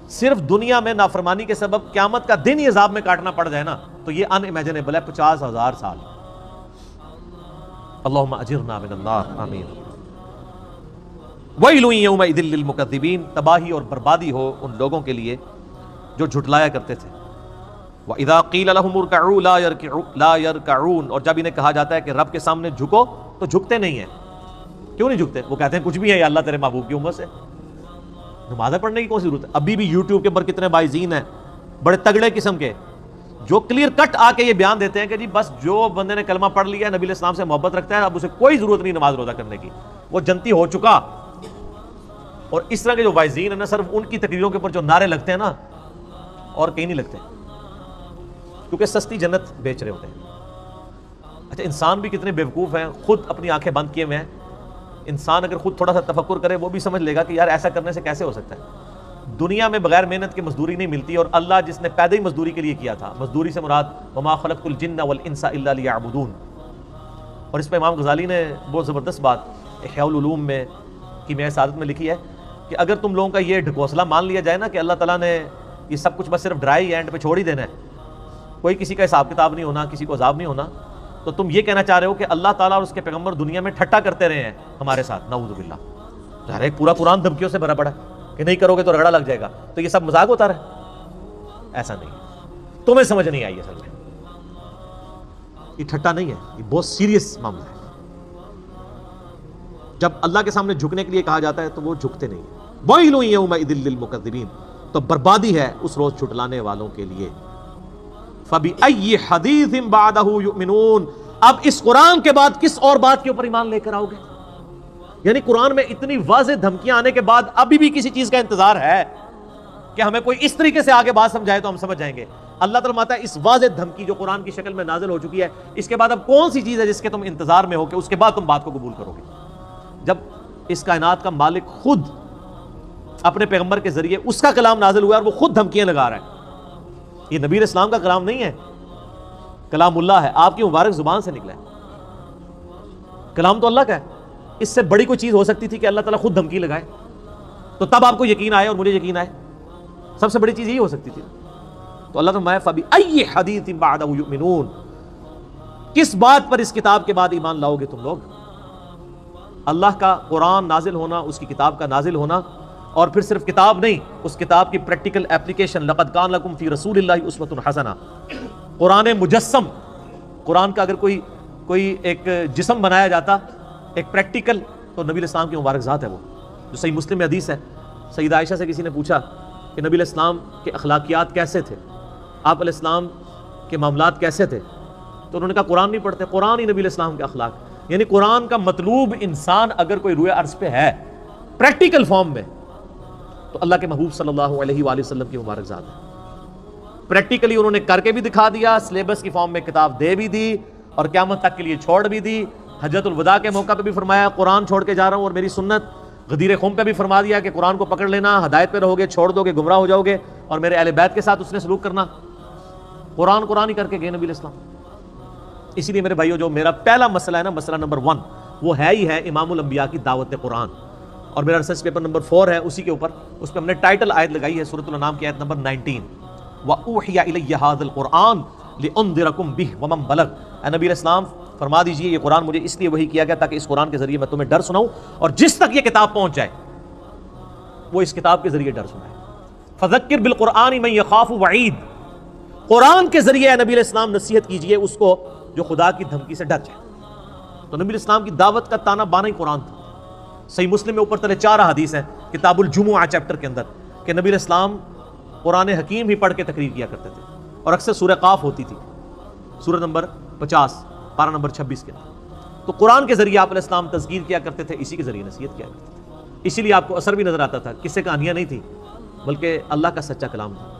صرف دنیا میں نافرمانی کے سبب قیامت کا دن ہی عذاب میں کاٹنا پڑ جائے نا تو یہ ان امیجنیبل ہے 50,000 سال. اللہم اجرنا من النار آمین. ویل یومئذ للمکذبین، تباہی اور بربادی ہو ان لوگوں کے لیے جو جھٹلایا کرتے تھے. وَإِذَا قِيلَ لَهُمُ ارْكَعُوا لَا يَرْكَعُونَ، اور جب انہیں کہا جاتا ہے کہ رب کے سامنے جھکو تو جھکتے نہیں ہیں. کیوں نہیں جھکتے؟ وہ کہتے ہیں کچھ بھی ہے یا اللہ تیرے محبوب کی امت سے، نمازیں پڑھنے کی کون سی ضرورت ہے؟ ابھی بھی یوٹیوب کے اوپر کتنے بائزین ہیں بڑے تگڑے قسم کے جو کلیئر کٹ آ کے یہ بیان دیتے ہیں کہ جی بس جو بندے نے کلمہ پڑھ لیا، نبی علیہ السلام سے محبت رکھتا ہے، اب اسے کوئی ضرورت نہیں نماز روزہ کرنے کی، وہ جنتی ہو چکا. اور اس طرح کے جو وائزین ہیں نا، صرف ان کی تقریروں کے اوپر جو نعرے لگتے ہیں نا اور کہیں نہیں لگتے، کیونکہ سستی جنت بیچ رہے ہوتے ہیں. اچھا انسان بھی کتنے بیوقوف ہیں، خود اپنی آنکھیں بند کیے ہوئے ہیں. انسان اگر خود تھوڑا سا تفکر کرے وہ بھی سمجھ لے گا کہ یار ایسا کرنے سے کیسے ہو سکتا ہے. دنیا میں بغیر محنت کے مزدوری نہیں ملتی، اور اللہ جس نے پیدا ہی مزدوری کے لیے کیا تھا، مزدوری سے مراد وما خلقت الجن والانس الا لیعبدون. اور اس پہ امام غزالی نے بہت زبردست بات احیاء العلوم میں کیمیائے سعادت میں لکھی ہے کہ اگر تم لوگوں کا یہ ڈھکوسلا مان لیا جائے نا کہ اللہ تعالیٰ نے یہ سب کچھ بس صرف ڈرائی اینڈ پہ چھوڑ ہی دینا ہے، کوئی کسی کا حساب کتاب نہیں ہونا، کسی کو عذاب نہیں ہونا، تو تم یہ کہنا چاہ رہے ہو کہ اللہ تعالیٰ اور اس کے پیغمبر دنیا میں ٹھٹا کرتے رہے ہیں ہمارے ساتھ، نعوذ باللہ. ہر ایک پورا قرآن دھمکیوں سے بھرا پڑا کہ نہیں کرو گے تو رگڑا لگ جائے گا، تو یہ سب مذاق ہوتا رہا؟ ایسا نہیں، تمہیں سمجھ نہیں آئی اصل میں. یہ ٹھٹا نہیں ہے، یہ بہت سیریس معاملہ ہے. جب اللہ کے سامنے جھکنے کے لیے کہا جاتا ہے تو وہ جھکتے نہیں ہیں. وَيْلٌ يَوْمَئِذٍ لِّلْمُكَذِّبِينَ، تو بربادی ہے اس روز جھٹلانے والوں کے لیے. فَبِأَيِّ حَدِيثٍ بَعْدَهُ يُؤْمِنُونَ، اب اس قرآن کے بعد کس اور بات کے اوپر ایمان لے کر آؤ گے؟ یعنی قرآن میں اتنی واضح دھمکیاں آنے کے بعد ابھی بھی کسی چیز کا انتظار ہے کہ ہمیں کوئی اس طریقے سے آگے بات سمجھائے تو ہم سمجھ جائیں گے. اللہ تعالیٰ فرماتا ہے اس واضح دھمکی جو قرآن کی شکل میں نازل ہو چکی ہے، اس کے بعد اب کون سی چیز ہے جس کے تم انتظار میں ہو کہ اس کے بعد تم بات کو قبول کرو گے؟ جب اس کائنات کا مالک خود اپنے پیغمبر کے ذریعے اس کا کلام نازل ہوا ہے اور وہ خود دھمکیاں لگا رہا ہے. یہ نبی علیہ السلام کا کلام نہیں ہے، کلام اللہ ہے، آپ کی مبارک زبان سے نکلا ہے. کلام تو اللہ کا ہے. اس سے بڑی کوئی چیز ہو سکتی تھی کہ اللہ تعالیٰ خود دھمکی لگائے تو تب آپ کو یقین آئے اور مجھے یقین آئے؟ سب سے بڑی چیز یہی ہو سکتی تھی. تو اللہ تعالیٰ فَبِأَيِّ حَدِيثٍ بَعْدَهُ يُؤْمِنُونَ، کس بات پر اس کتاب کے بعد ایمان لاؤ گے تم لوگ؟ اللہ کا قرآن نازل ہونا، اس کی کتاب کا نازل ہونا، اور پھر صرف کتاب نہیں، اس کتاب کی پریکٹیکل اپلیکیشن. لَقَدْ كَانَ لَكُمْ فِي رَسُولِ اللَّهِ أُسْوَةٌ حَسَنَةٌ، قرآن مجسم. قرآن کا اگر کوئی ایک جسم بنایا جاتا، ایک پریکٹیکل، تو نبی علیہ السلام کی مبارک ذات ہے وہ. جو صحیح مسلم میں حدیث ہے، سیدہ عائشہ سے کسی نے پوچھا کہ نبی علیہ السلام کے اخلاقیات کیسے تھے، آپ علیہ السلام کے معاملات کیسے تھے، تو انہوں نے کہا قرآن نہیں پڑھتے، قرآن ہی نبی علیہ السلام کے اخلاق. یعنی قرآن کا مطلوب انسان اگر کوئی روئے عرض پہ ہے پریکٹیکل فارم میں، تو اللہ کے محبوب صلی اللہ علیہ وآلہ وسلم کی مبارک ذات ہے. پریکٹیکلی انہوں نے کر کے بھی دکھا دیا، سلیبس کی فارم میں کتاب دے بھی دی اور قیامت تک کے لیے چھوڑ بھی دی. حجۃ الوداع کے موقع پہ بھی فرمایا قرآن چھوڑ کے جا رہا ہوں اور میری سنت. غدیر خم پہ بھی فرما دیا کہ قرآن کو پکڑ لینا، ہدایت پہ رہو گے، چھوڑ دو گے گمراہ ہو جاؤ گے، اور میرے اہل بیت کے ساتھ اس نے سلوک کرنا. قرآن ہی کر کے گئے نبی علیہ السلام. اسی لیے میرے بھائیو، جو میرا پہلا مسئلہ ہے نا، مسئلہ نمبر 1، وہ ہے ہی ہے امام الانبیاء کی دعوت قرآن. اور میرا ریسرچ پیپر نمبر 4 ہے اسی کے اوپر، اس پہ ہم نے ٹائٹل آیت لگائی ہے سورۃ الانعام کی آیت نمبر 19، وَأُوحِيَ إِلَيَّ هَذَا الْقُرْآنُ لِأُنذِرَكُم بِهِ وَمَن بَلَغَ. اے نبی علیہ السلام فرما دیجئے یہ قرآن مجھے اس لیے وحی کیا گیا تاکہ اس قرآن کے ذریعے میں تمہیں ڈر سناؤں، اور جس تک یہ کتاب پہنچ جائے وہ اس کتاب کے ذریعے ڈر سنائے. فَذَكِّرْ بِالْقُرْآنِ مَن يَخَافُ وَعِيدٍ، قرآن کے ذریعے اے نبی علیہ السلام نصیحت کیجئے اس کو جو خدا کی دھمکی سے ڈر جائے. تو نبی علیہ السلام کی دعوت کا تانا بانا ہی قرآن تھا. صحیح مسلم میں اوپر تلے 4 حدیث ہیں کتاب الجمعہ چیپٹر کے اندر کہ نبی علیہ السلام قرآن حکیم ہی پڑھ کے تقریر کیا کرتے تھے، اور اکثر سورہ قاف ہوتی تھی، سورہ نمبر 50 پارہ نمبر 26 کے اندر. تو قرآن کے ذریعے آپ علیہ السلام تذکیر کیا کرتے تھے، اسی کے ذریعے نصیحت کیا کرتے تھے. اسی لیے آپ کو اثر بھی نظر آتا تھا، قصے کہانیاں نہیں تھی بلکہ اللہ کا سچا کلام تھا.